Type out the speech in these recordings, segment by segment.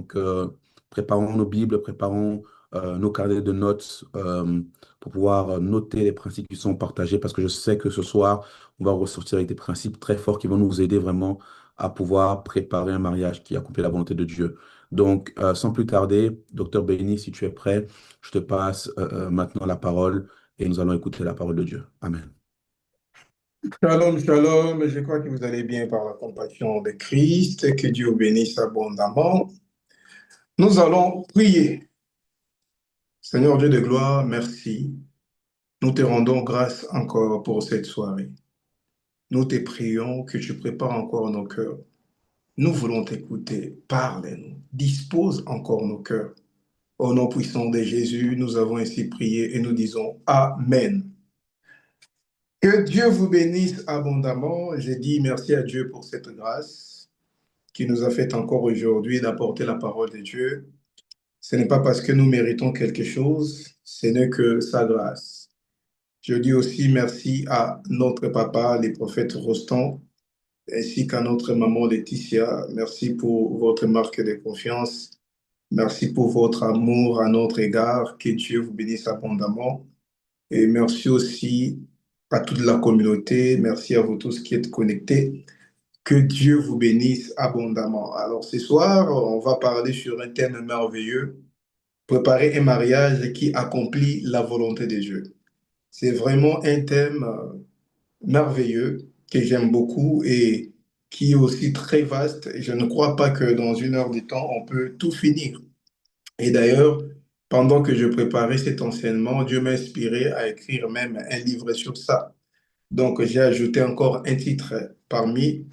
Donc, préparons nos Bibles, préparons nos carnets de notes pour pouvoir noter les principes qui sont partagés parce que je sais que ce soir, on va ressortir avec des principes très forts qui vont nous aider vraiment à pouvoir préparer un mariage qui accomplit la volonté de Dieu. Donc, sans plus tarder, docteur Béni, si tu es prêt, je te passe maintenant la parole et nous allons écouter la parole de Dieu. Amen. Shalom, shalom, je crois que vous allez bien par la compassion de Christ, que Dieu vous bénisse abondamment. Nous allons prier. Seigneur Dieu de gloire, merci. Nous te rendons grâce encore pour cette soirée. Nous te prions que tu prépares encore nos cœurs. Nous voulons t'écouter. Parle-nous. Dispose encore nos cœurs. Au nom puissant de Jésus, nous avons ainsi prié et nous disons Amen. Que Dieu vous bénisse abondamment. Je dis merci à Dieu pour cette grâce qui nous a fait encore aujourd'hui d'apporter la parole de Dieu. Ce n'est pas parce que nous méritons quelque chose, ce n'est que sa grâce. Je dis aussi merci à notre papa, les prophètes Rostand, ainsi qu'à notre maman Laetitia. Merci pour votre marque de confiance. Merci pour votre amour à notre égard. Que Dieu vous bénisse abondamment. Et merci aussi à toute la communauté. Merci à vous tous qui êtes connectés. Que Dieu vous bénisse abondamment. Alors ce soir, on va parler sur un thème merveilleux, préparer un mariage qui accomplit la volonté de Dieu. C'est vraiment un thème merveilleux que j'aime beaucoup et qui est aussi très vaste. Je ne crois pas que dans une heure de temps, on peut tout finir. Et d'ailleurs, pendant que je préparais cet enseignement, Dieu m'a inspiré à écrire même un livre sur ça. Donc, j'ai ajouté encore un titre parmi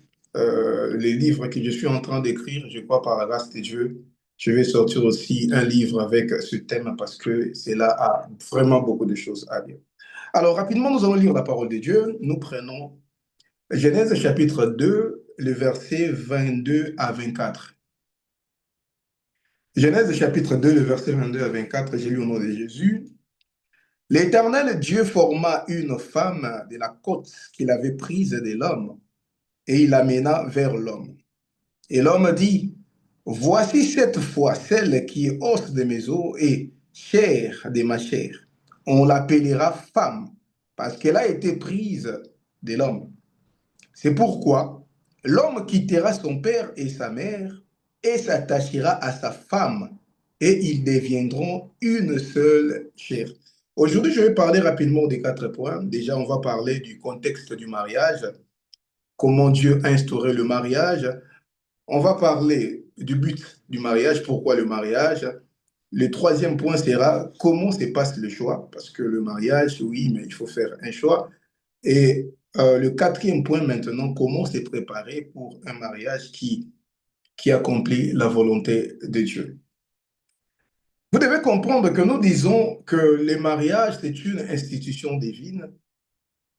les livres que je suis en train d'écrire. Je crois par la grâce de Dieu, je vais sortir aussi un livre avec ce thème parce que c'est là a vraiment beaucoup de choses à dire. Alors, rapidement, nous allons lire la parole de Dieu. Nous prenons Genèse chapitre 2, le verset 22 à 24. Genèse chapitre 2, le verset 22 à 24, j'ai lu au nom de Jésus. L'Éternel Dieu forma une femme de la côte qu'il avait prise de l'homme et il l'amena vers l'homme. Et l'homme dit, voici cette fois celle qui est os de mes os et chair de ma chair. On l'appellera femme parce qu'elle a été prise de l'homme. C'est pourquoi l'homme quittera son père et sa mère et s'attachera à sa femme et ils deviendront une seule chair. Aujourd'hui, je vais parler rapidement des 4 points. Déjà, on va parler du contexte du mariage, comment Dieu a instauré le mariage. On va parler du but du mariage, pourquoi le mariage. Le troisième point sera comment se passe le choix, parce que le mariage, oui, mais il faut faire un choix. Et le quatrième point maintenant, comment se préparer pour un mariage qui accomplit la volonté de Dieu. Vous devez comprendre que nous disons que le mariage, c'est une institution divine.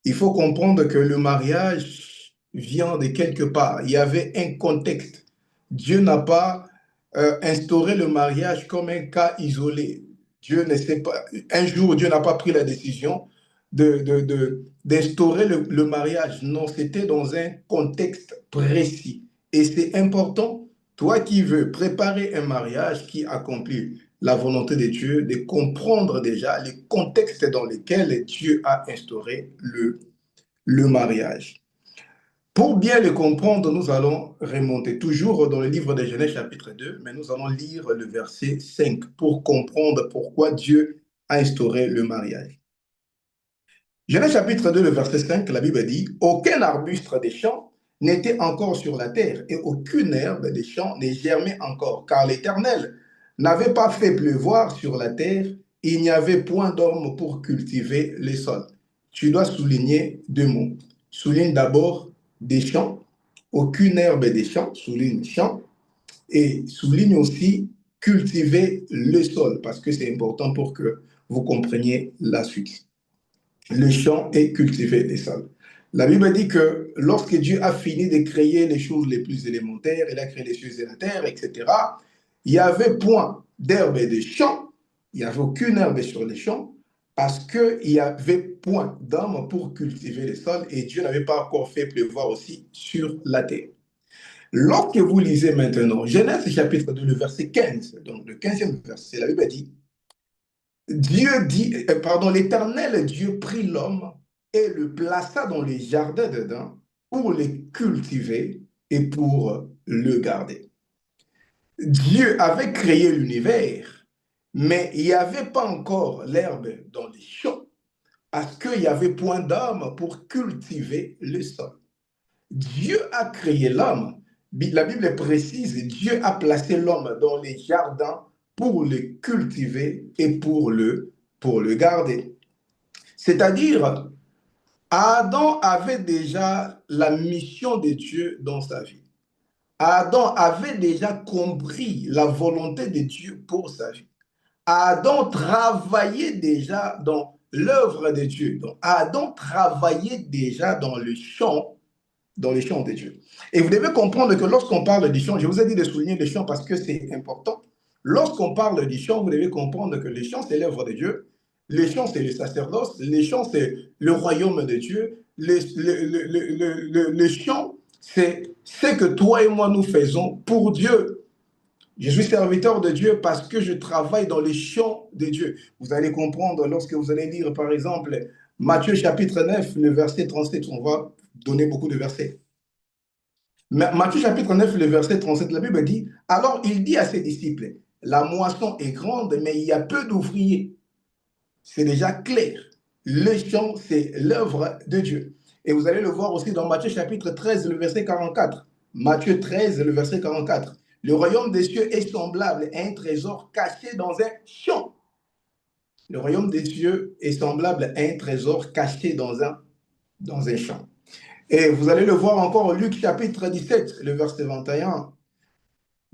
Il faut comprendre que le mariage vient de quelque part. Il y avait un contexte. Dieu n'a pas instauré le mariage comme un cas isolé. Dieu ne sait pas. Un jour, Dieu n'a pas pris la décision d'instaurer le mariage. Non, c'était dans un contexte précis. Et c'est important, toi qui veux préparer un mariage qui accomplit la volonté de Dieu, de comprendre déjà les contextes dans lesquels Dieu a instauré le mariage. Pour bien le comprendre, nous allons remonter toujours dans le livre de Genèse chapitre 2, mais nous allons lire le verset 5 pour comprendre pourquoi Dieu a instauré le mariage. Genèse chapitre 2, le verset 5, la Bible dit, aucun arbuste des champs n'était encore sur la terre et aucune herbe des champs n'est germée encore, car l'Éternel n'avait pas fait pleuvoir sur la terre, et il n'y avait point d'homme pour cultiver les sols. Tu dois souligner 2 mots. Souligne d'abord des champs, aucune herbe des champs, souligne champs, et souligne aussi cultiver le sol, parce que c'est important pour que vous compreniez la suite. Le champ et cultiver les sols. La Bible dit que lorsque Dieu a fini de créer les choses les plus élémentaires, il a créé les cieux et la terre, etc., il n'y avait point d'herbe et de champs, il n'y avait aucune herbe sur les champs, parce qu'il n'y avait point d'homme pour cultiver les sols et Dieu n'avait pas encore fait pleuvoir aussi sur la terre. Lorsque vous lisez maintenant Genèse chapitre 2, le verset 15, donc le 15e verset, la Bible dit, l'Éternel Dieu prit l'homme et le plaça dans les jardins d'Éden pour le cultiver et pour le garder. Dieu avait créé l'univers, mais il n'y avait pas encore l'herbe dans les champs, parce qu'il n'y avait point d'homme pour cultiver le sol. Dieu a créé l'homme. La Bible précise, Dieu a placé l'homme dans les jardins pour le cultiver et pour le garder. C'est-à-dire, Adam avait déjà la mission de Dieu dans sa vie. Adam avait déjà compris la volonté de Dieu pour sa vie. Adam travaillait déjà dans l'œuvre de Dieu. Donc, Adam travaillait déjà dans les champs de Dieu. Et vous devez comprendre que lorsqu'on parle du champ, je vous ai dit de souligner les champs parce que c'est important. Lorsqu'on parle du champ, vous devez comprendre que les champs, c'est l'œuvre de Dieu. Les champs, c'est le sacerdoce. Les champs, c'est le royaume de Dieu. Les champs, c'est ce que toi et moi nous faisons pour Dieu. Je suis serviteur de Dieu parce que je travaille dans les champs de Dieu. Vous allez comprendre lorsque vous allez lire, par exemple, Matthieu chapitre 9, le verset 37. On va donner beaucoup de versets. Matthieu chapitre 9, le verset 37, la Bible dit, alors il dit à ses disciples, la moisson est grande, mais il y a peu d'ouvriers. C'est déjà clair. Le champ, c'est l'œuvre de Dieu. Et vous allez le voir aussi dans Matthieu chapitre 13, le verset 44. Matthieu 13, le verset 44. Le royaume des cieux est semblable à un trésor caché dans un champ. Le royaume des cieux est semblable à un trésor caché dans un champ. Et vous allez le voir encore, Luc chapitre 17, le verset 21.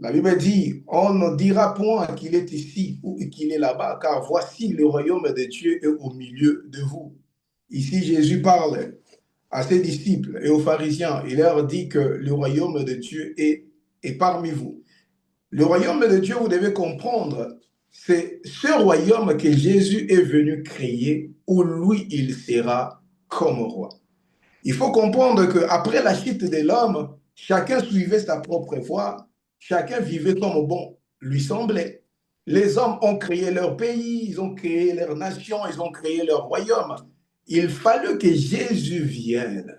La Bible dit, on ne dira point qu'il est ici ou qu'il est là-bas, car voici le royaume de Dieu est au milieu de vous. Ici, Jésus parle à ses disciples et aux pharisiens. Il leur dit que le royaume de Dieu est parmi vous. Le royaume de Dieu, vous devez comprendre, c'est ce royaume que Jésus est venu créer, où lui, il sera comme roi. Il faut comprendre qu'après la chute de l'homme, chacun suivait sa propre voie, chacun vivait comme bon lui semblait. Les hommes ont créé leur pays, ils ont créé leur nation, ils ont créé leur royaume. Il fallut que Jésus vienne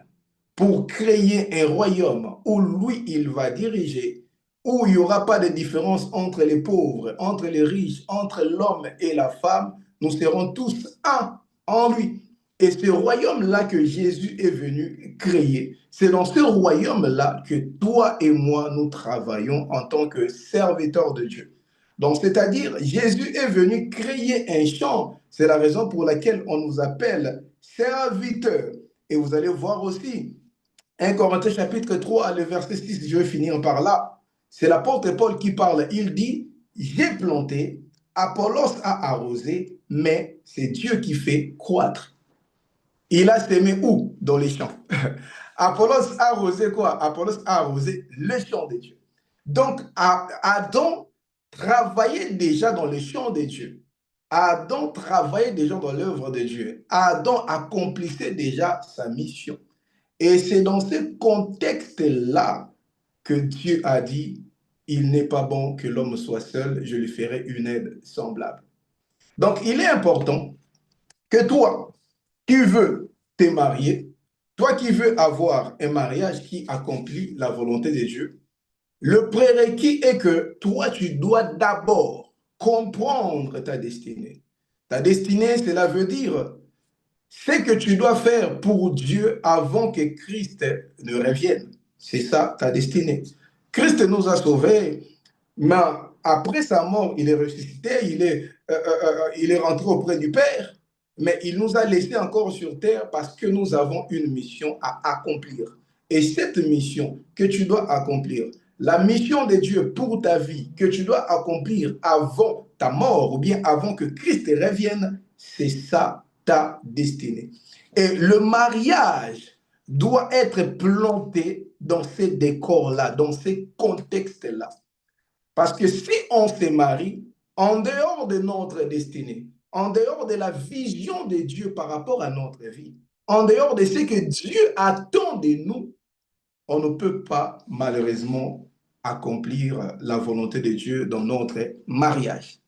pour créer un royaume où lui, il va diriger, où il n'y aura pas de différence entre les pauvres, entre les riches, entre l'homme et la femme. Nous serons tous un en lui. Et ce royaume-là que Jésus est venu créer, c'est dans ce royaume-là que toi et moi, nous travaillons en tant que serviteurs de Dieu. Donc, c'est-à-dire, Jésus est venu créer un champ. C'est la raison pour laquelle on nous appelle serviteurs. Et vous allez voir aussi, 1 Corinthiens chapitre 3, le verset 6, je vais finir par là. C'est l'apôtre Paul qui parle. Il dit, j'ai planté, Apollos a arrosé, mais c'est Dieu qui fait croître. Il a semé où? Dans les champs. Apollos a arrosé quoi? Apollos a arrosé le champ de Dieu. Donc, Adam travaillait déjà dans le champ de Dieu. Adam travaillait déjà dans l'œuvre de Dieu. Adam accomplissait déjà sa mission. Et c'est dans ce contexte-là que Dieu a dit, il n'est pas bon que l'homme soit seul, je lui ferai une aide semblable. Donc, il est important que toi, qui veux te marier, toi qui veux avoir un mariage qui accomplit la volonté de Dieu, le prérequis est que toi, tu dois d'abord comprendre ta destinée. Ta destinée, cela veut dire ce que tu dois faire pour Dieu avant que Christ ne revienne. C'est ça ta destinée. Christ nous a sauvés, mais après sa mort, il est ressuscité, il est rentré auprès du Père, mais il nous a laissés encore sur terre parce que nous avons une mission à accomplir. Et cette mission que tu dois accomplir, la mission de Dieu pour ta vie, que tu dois accomplir avant ta mort ou bien avant que Christ revienne, c'est ça ta destinée. Et le mariage doit être planté dans ces décors-là, dans ces contextes-là. Parce que si on se marie, en dehors de notre destinée, en dehors de la vision de Dieu par rapport à notre vie, en dehors de ce que Dieu attend de nous, on ne peut pas malheureusement accomplir la volonté de Dieu dans notre mariage.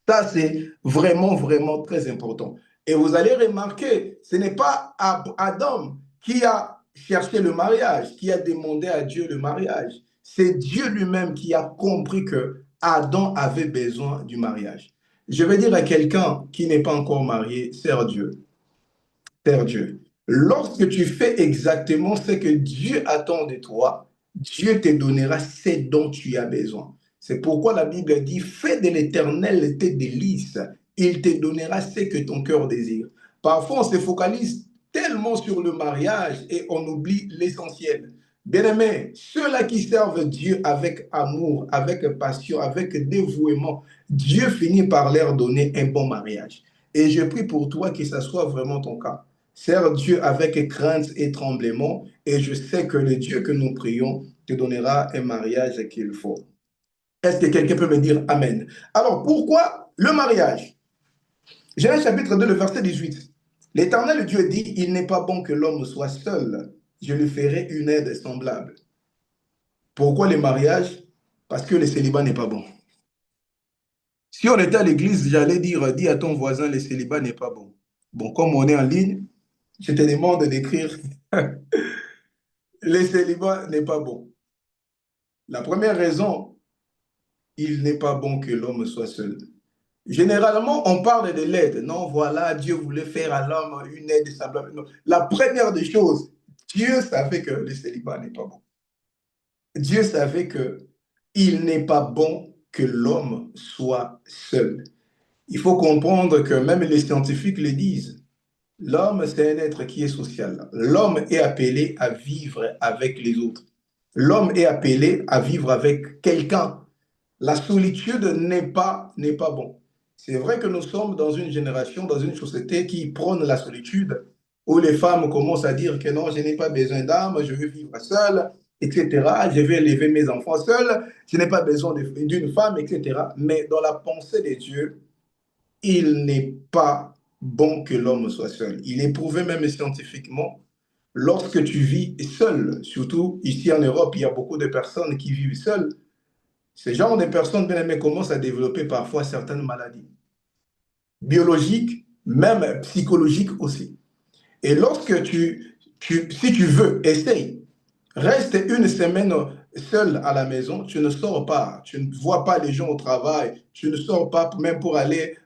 Ça, c'est vraiment, vraiment très important. Et vous allez remarquer, ce n'est pas Adam qui a cherché le mariage, qui a demandé à Dieu le mariage. C'est Dieu lui-même qui a compris que Adam avait besoin du mariage. Je vais dire à quelqu'un qui n'est pas encore marié, sers Dieu. Père Dieu, lorsque tu fais exactement ce que Dieu attend de toi, Dieu te donnera ce dont tu as besoin. C'est pourquoi la Bible dit, fais de l'Éternel tes délices, il te donnera ce que ton cœur désire. Parfois, on se focalise tellement sur le mariage et on oublie l'essentiel. Bien-aimés, ceux-là qui servent Dieu avec amour, avec passion, avec dévouement, Dieu finit par leur donner un bon mariage. Et je prie pour toi que ce soit vraiment ton cas. Sers Dieu avec crainte et tremblement, et je sais que le Dieu que nous prions te donnera un mariage qu'il faut. Est-ce que quelqu'un peut me dire Amen? Alors, pourquoi le mariage? Genèse chapitre 2, le verset 18. L'Éternel Dieu dit, il n'est pas bon que l'homme soit seul. Je lui ferai une aide semblable. Pourquoi le mariage? Parce que le célibat n'est pas bon. Si on était à l'église, j'allais dire, dis à ton voisin, le célibat n'est pas bon. Bon, comme on est en ligne, je te demande d'écrire le célibat n'est pas bon. La première raison, il n'est pas bon que l'homme soit seul. Généralement, on parle de l'aide. Non, voilà, Dieu voulait faire à l'homme une aide semblable. Non. La première des choses, Dieu savait que le célibat n'est pas bon. Dieu savait que il n'est pas bon que l'homme soit seul. Il faut comprendre que même les scientifiques le disent. L'homme, c'est un être qui est social. L'homme est appelé à vivre avec les autres. L'homme est appelé à vivre avec quelqu'un. La solitude n'est pas bon. C'est vrai que nous sommes dans une génération, dans une société qui prône la solitude, où les femmes commencent à dire que non, je n'ai pas besoin d'âme, je veux vivre seule, etc. Je vais élever mes enfants seul, je n'ai pas besoin d'une femme, etc. Mais dans la pensée de Dieu, il n'est pas bon que l'homme soit seul. Il est prouvé même scientifiquement, lorsque tu vis seul, surtout ici en Europe, il y a beaucoup de personnes qui vivent seules. Ces genre de personnes, bien aimées, commencent à développer parfois certaines maladies biologiques, même psychologiques aussi. Et lorsque si tu veux, essaye. Reste une semaine seul à la maison, tu ne sors pas, tu ne vois pas les gens au travail, tu ne sors pas même pour aller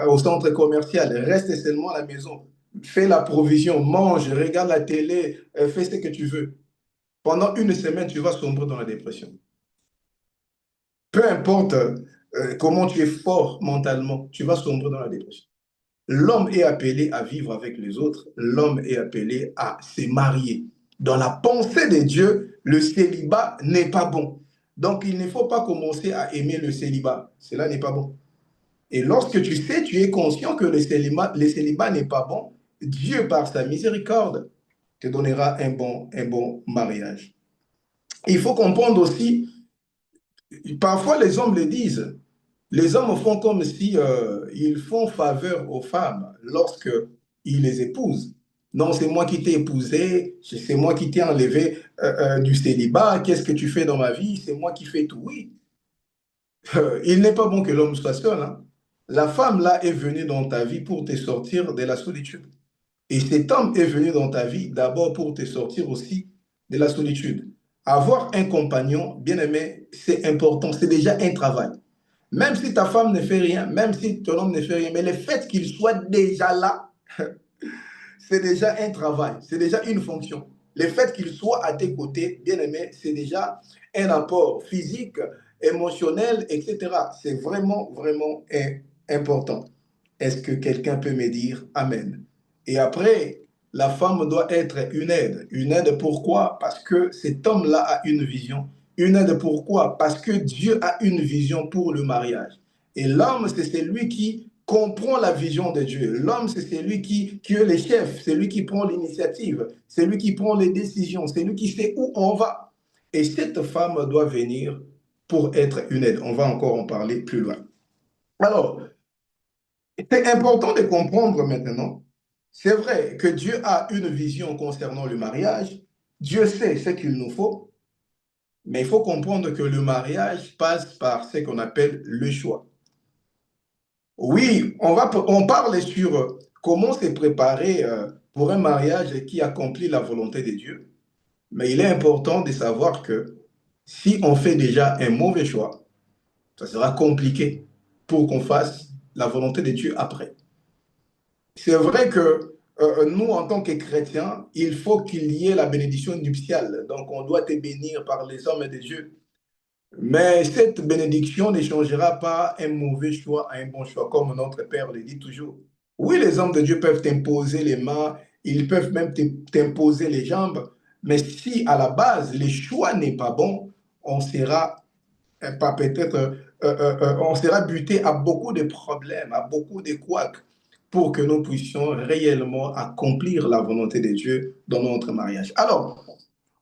au centre commercial. Reste seulement à la maison. Fais la provision, mange, regarde la télé, fais ce que tu veux. Pendant une semaine, tu vas sombrer dans la dépression. Peu importe comment tu es fort mentalement, tu vas sombrer dans la dépression. L'homme est appelé à vivre avec les autres, l'homme est appelé à se marier. Dans la pensée de Dieu, le célibat n'est pas bon. Donc, il ne faut pas commencer à aimer le célibat. Cela n'est pas bon. Et lorsque tu sais, tu es conscient que le célibat n'est pas bon, Dieu, par sa miséricorde, te donnera un bon mariage. Il faut comprendre aussi, parfois les hommes le disent, les hommes font comme si ils font faveur aux femmes lorsque ils les épousent. Non, c'est moi qui t'ai épousé, c'est moi qui t'ai enlevé du célibat. Qu'est-ce que tu fais dans ma vie? C'est moi qui fais tout. Oui, il n'est pas bon que l'homme soit seul, hein. La femme là est venue dans ta vie pour te sortir de la solitude. Et cet homme est venu dans ta vie d'abord pour te sortir aussi de la solitude. Avoir un compagnon, bien aimé, c'est important, c'est déjà un travail. Même si ta femme ne fait rien, même si ton homme ne fait rien, mais le fait qu'il soit déjà là, c'est déjà un travail, c'est déjà une fonction. Le fait qu'il soit à tes côtés, bien aimé, c'est déjà un apport physique, émotionnel, etc. C'est vraiment, vraiment important. Est-ce que quelqu'un peut me dire Amen? Et après, la femme doit être une aide. Une aide pourquoi? Parce que cet homme-là a une vision. Une aide pourquoi? Parce que Dieu a une vision pour le mariage. Et l'homme, c'est celui qui comprend la vision de Dieu. L'homme, c'est celui qui est le chef, c'est lui qui prend l'initiative, c'est lui qui prend les décisions, c'est lui qui sait où on va. Et cette femme doit venir pour être une aide. On va encore en parler plus loin. Alors, c'est important de comprendre maintenant, c'est vrai que Dieu a une vision concernant le mariage, Dieu sait ce qu'il nous faut, mais il faut comprendre que le mariage passe par ce qu'on appelle le choix. Oui, on parle sur comment se préparer pour un mariage qui accomplit la volonté de Dieu, mais il est important de savoir que si on fait déjà un mauvais choix, ça sera compliqué pour qu'on fasse la volonté de Dieu après. C'est vrai que nous, en tant que chrétiens, il faut qu'il y ait la bénédiction nuptiale. Donc, on doit être béni par les hommes de Dieu. Mais cette bénédiction ne changera pas un mauvais choix à un bon choix, comme notre Père le dit toujours. Oui, les hommes de Dieu peuvent t'imposer les mains, ils peuvent même t'imposer les jambes, mais si à la base, le choix n'est pas bon, on sera pas peut-être, on sera buté à beaucoup de problèmes, à beaucoup de couacs, pour que nous puissions réellement accomplir la volonté de Dieu dans notre mariage. Alors,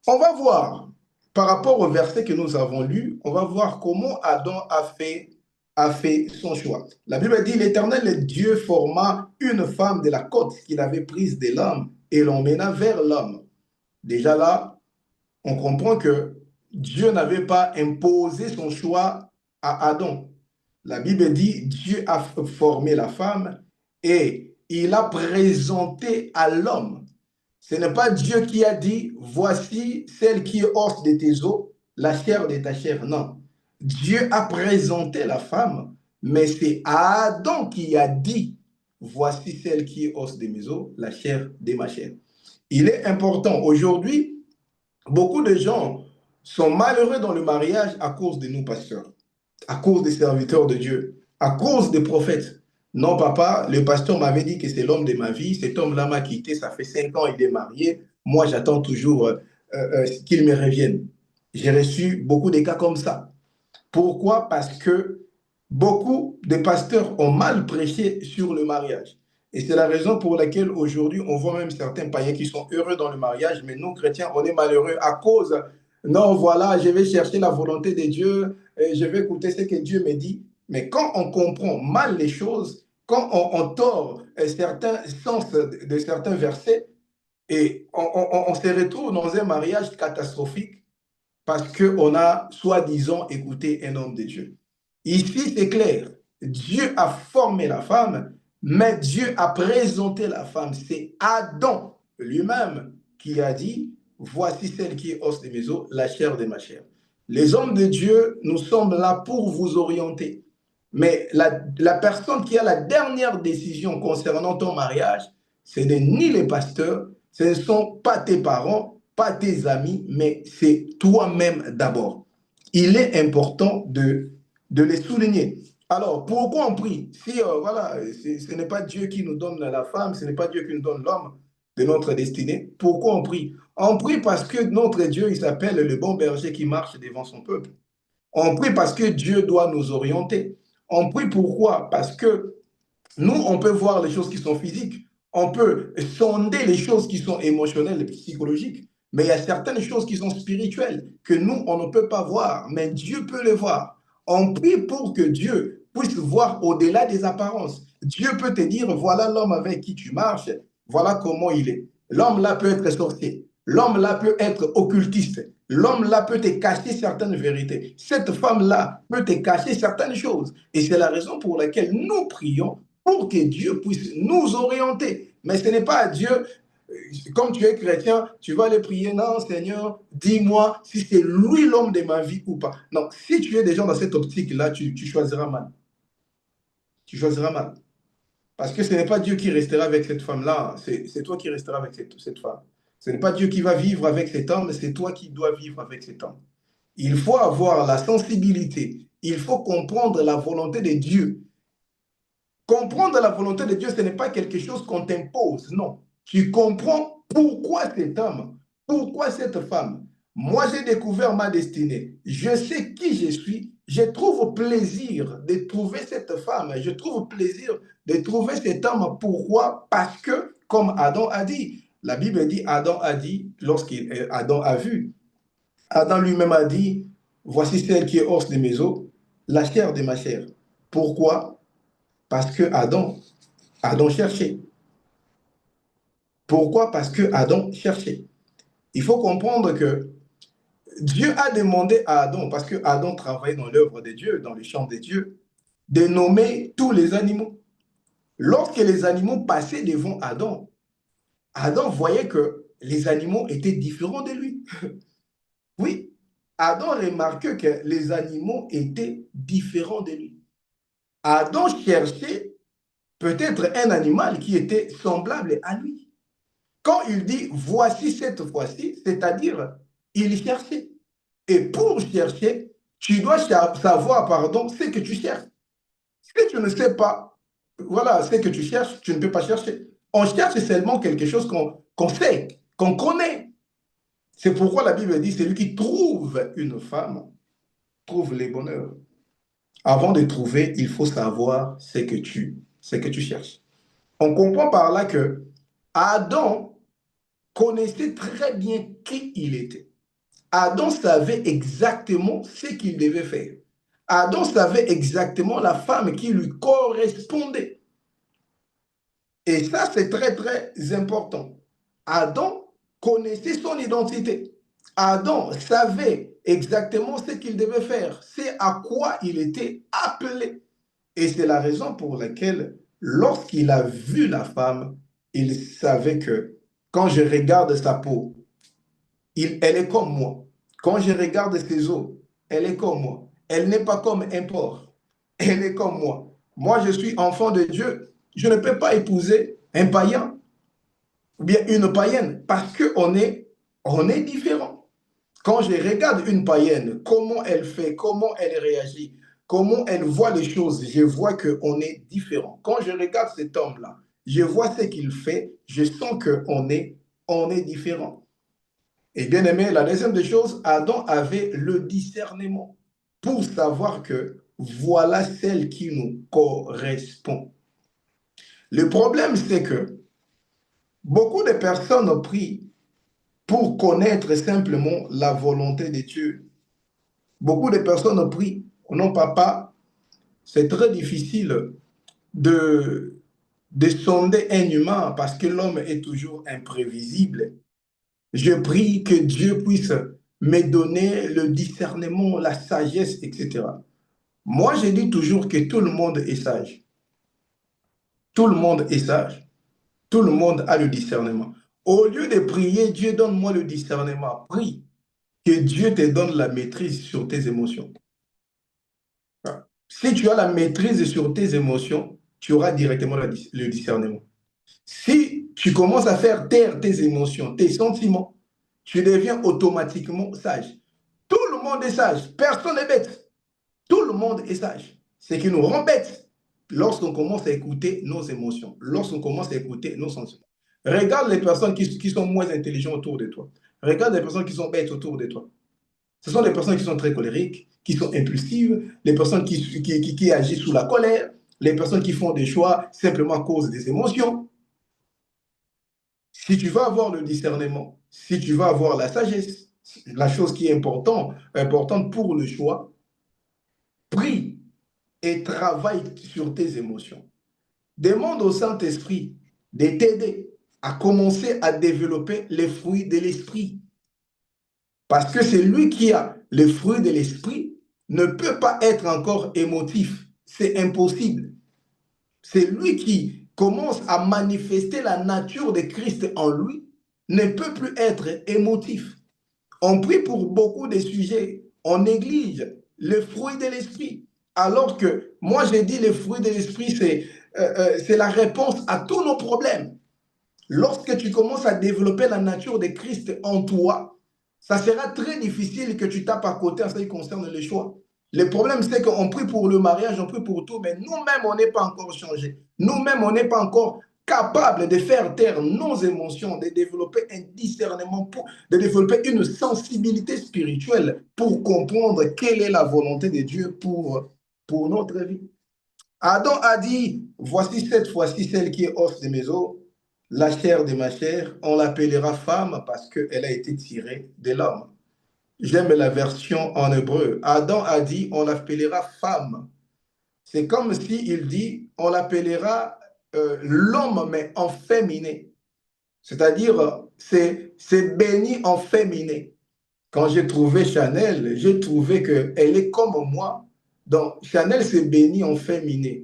on va voir, par rapport au verset que nous avons lu, on va voir comment Adam a fait son choix. La Bible dit, l'Éternel Dieu forma une femme de la côte qu'il avait prise de l'homme et l'emmena vers l'homme. Déjà là, on comprend que Dieu n'avait pas imposé son choix à Adam. La Bible dit, Dieu a formé la femme et il a présenté à l'homme. Ce n'est pas Dieu qui a dit, voici celle qui est os de tes os, la chair de ta chair. Non. Dieu a présenté la femme, mais c'est Adam qui a dit, voici celle qui est os de mes os, la chair de ma chair. Il est important aujourd'hui, beaucoup de gens sont malheureux dans le mariage à cause de nous pasteurs, à cause des serviteurs de Dieu, à cause des prophètes. Non, papa, le pasteur m'avait dit que c'est l'homme de ma vie. Cet homme-là m'a quitté, ça fait 5 ans, il est marié. Moi, j'attends toujours qu'il me revienne. J'ai reçu beaucoup de cas comme ça. Pourquoi? Parce que beaucoup de pasteurs ont mal prêché sur le mariage. Et c'est la raison pour laquelle aujourd'hui, on voit même certains païens qui sont heureux dans le mariage, mais nous, chrétiens, on est malheureux à cause, non, voilà, je vais chercher la volonté de Dieu, et je vais écouter ce que Dieu me dit. Mais quand on comprend mal les choses, quand on tord certains sens de certains versets, et on se retrouve dans un mariage catastrophique, parce qu'on a soi-disant écouté un homme de Dieu. Ici, c'est clair. Dieu a formé la femme, mais Dieu a présenté la femme. C'est Adam lui-même qui a dit, voici celle qui est os de mes os, la chair de ma chair. Les hommes de Dieu, nous sommes là pour vous orienter. Mais la personne qui a la dernière décision concernant ton mariage, ce n'est ni les pasteurs, ce ne sont pas tes parents, pas tes amis, mais c'est toi-même d'abord. Il est important de les souligner. Alors, pourquoi on prie? Si, voilà, ce n'est pas Dieu qui nous donne la femme, ce n'est pas Dieu qui nous donne l'homme de notre destinée, pourquoi on prie? On prie parce que notre Dieu, il s'appelle le bon berger qui marche devant son peuple. On prie parce que Dieu doit nous orienter. On prie pourquoi? Parce que nous, on peut voir les choses qui sont physiques, on peut sonder les choses qui sont émotionnelles et psychologiques, mais il y a certaines choses qui sont spirituelles que nous, on ne peut pas voir, mais Dieu peut les voir. On prie pour que Dieu puisse voir au-delà des apparences. Dieu peut te dire, voilà l'homme avec qui tu marches, voilà comment il est. L'homme là peut être sorcier, l'homme là peut être occultiste, l'homme là peut te cacher certaines vérités. Cette femme là peut te cacher certaines choses. Et c'est la raison pour laquelle nous prions pour que Dieu puisse nous orienter. Mais ce n'est pas à Dieu, comme tu es chrétien, tu vas aller prier, non Seigneur, dis-moi si c'est lui l'homme de ma vie ou pas. Non, si tu es déjà dans cette optique-là, tu choisiras mal. Tu choisiras mal. Parce que ce n'est pas Dieu qui restera avec cette femme-là, c'est toi qui resteras avec cette femme. Ce n'est pas Dieu qui va vivre avec cet homme, c'est toi qui dois vivre avec cet homme. Il faut avoir la sensibilité, il faut comprendre la volonté de Dieu. Comprendre la volonté de Dieu, ce n'est pas quelque chose qu'on t'impose, non. Tu comprends pourquoi cet homme, pourquoi cette femme. Moi, j'ai découvert ma destinée. Je sais qui je suis. Je trouve plaisir de trouver cette femme. Je trouve plaisir de trouver cet homme. Pourquoi? Parce que, comme Adam a dit, la Bible dit, Adam a dit, Adam a vu, Adam lui-même a dit, voici celle qui est os de mes os, la chair de ma chair. Pourquoi? Parce que Adam cherchait. Pourquoi? Parce que Adam cherchait. Il faut comprendre que Dieu a demandé à Adam, parce que Adam travaillait dans l'œuvre de Dieu, dans le champ de Dieu, de nommer tous les animaux. Lorsque les animaux passaient devant Adam, Adam voyait que les animaux étaient différents de lui. Oui, Adam remarquait que les animaux étaient différents de lui. Adam cherchait peut-être un animal qui était semblable à lui. Quand il dit voici cette fois-ci, c'est-à-dire il cherchait. Et pour chercher, tu dois savoir, pardon, ce que tu cherches. Si tu ne sais pas, voilà, ce que tu cherches, tu ne peux pas chercher. On cherche seulement quelque chose qu'on sait, qu'on connaît. C'est pourquoi la Bible dit, celui qui trouve une femme, trouve les bonheurs. Avant de trouver, il faut savoir ce que tu cherches. On comprend par là que Adam connaissait très bien qui il était. Adam savait exactement ce qu'il devait faire. Adam savait exactement la femme qui lui correspondait. Et ça, c'est très, très important. Adam connaissait son identité. Adam savait exactement ce qu'il devait faire. C'est à quoi il était appelé. Et c'est la raison pour laquelle, lorsqu'il a vu la femme, il savait que quand je regarde sa peau, elle est comme moi. Quand je regarde ses os, elle est comme moi. Elle n'est pas comme un porc. Elle est comme moi. Moi, je suis enfant de Dieu. Je ne peux pas épouser un païen ou bien une païenne parce on est différent. Quand je regarde une païenne, comment elle fait, comment elle réagit, comment elle voit les choses, je vois qu'on est différent. Quand je regarde cet homme-là, je vois ce qu'il fait, je sens on est différent. Et bien aimé, la deuxième des choses, Adam avait le discernement pour savoir que voilà celle qui nous correspond. Le problème, c'est que beaucoup de personnes prient pour connaître simplement la volonté de Dieu. Beaucoup de personnes prient, non papa, c'est très difficile de, de sonder un humain parce que l'homme est toujours imprévisible. Je prie que Dieu puisse me donner le discernement, la sagesse, etc. Moi, je dis toujours que tout le monde est sage. Tout le monde est sage. Tout le monde a le discernement. Au lieu de prier, Dieu donne-moi le discernement. Prie que Dieu te donne la maîtrise sur tes émotions. Si tu as la maîtrise sur tes émotions, tu auras directement le discernement. Si tu commences à faire taire tes émotions, tes sentiments, tu deviens automatiquement sage. Tout le monde est sage. Personne n'est bête. Tout le monde est sage. Ce qui nous rend bêtes lorsqu'on commence à écouter nos émotions, lorsqu'on commence à écouter nos sentiments. Regarde les personnes qui sont moins intelligentes autour de toi. Regarde les personnes qui sont bêtes autour de toi. Ce sont les personnes qui sont très colériques, qui sont impulsives, les personnes qui agissent sous la colère, les personnes qui font des choix simplement à cause des émotions. Si tu vas avoir le discernement, si tu vas avoir la sagesse, la chose qui est importante pour le choix, prie et travaille sur tes émotions. Demande au Saint-Esprit de t'aider à commencer à développer les fruits de l'esprit. Parce que c'est lui qui a les fruits de l'esprit ne peut pas être encore émotif. C'est impossible. C'est lui qui commence à manifester la nature de Christ en lui, ne peut plus être émotif. On prie pour beaucoup de sujets, on néglige le fruit de l'esprit. Alors que moi, j'ai dit le fruit de l'esprit, c'est la réponse à tous nos problèmes. Lorsque tu commences à développer la nature de Christ en toi, ça sera très difficile que tu tapes à côté en ce qui concerne les choix. Le problème, c'est qu'on prie pour le mariage, on prie pour tout, mais nous-mêmes, on n'est pas encore changés. Nous-mêmes, on n'est pas encore capables de faire taire nos émotions, de développer un discernement, de développer une sensibilité spirituelle pour comprendre quelle est la volonté de Dieu pour notre vie. Adam a dit, voici cette fois-ci celle qui est os de mes os, la chair de ma chair, on l'appellera femme parce qu'elle a été tirée de l'homme. J'aime la version en hébreu. Adam a dit, on l'appellera femme. C'est comme s'il dit, on l'appellera l'homme, mais en féminin. C'est-à-dire, c'est béni en féminin. Quand j'ai trouvé Chanel, j'ai trouvé qu'elle est comme moi. Donc, Chanel, c'est béni en féminin.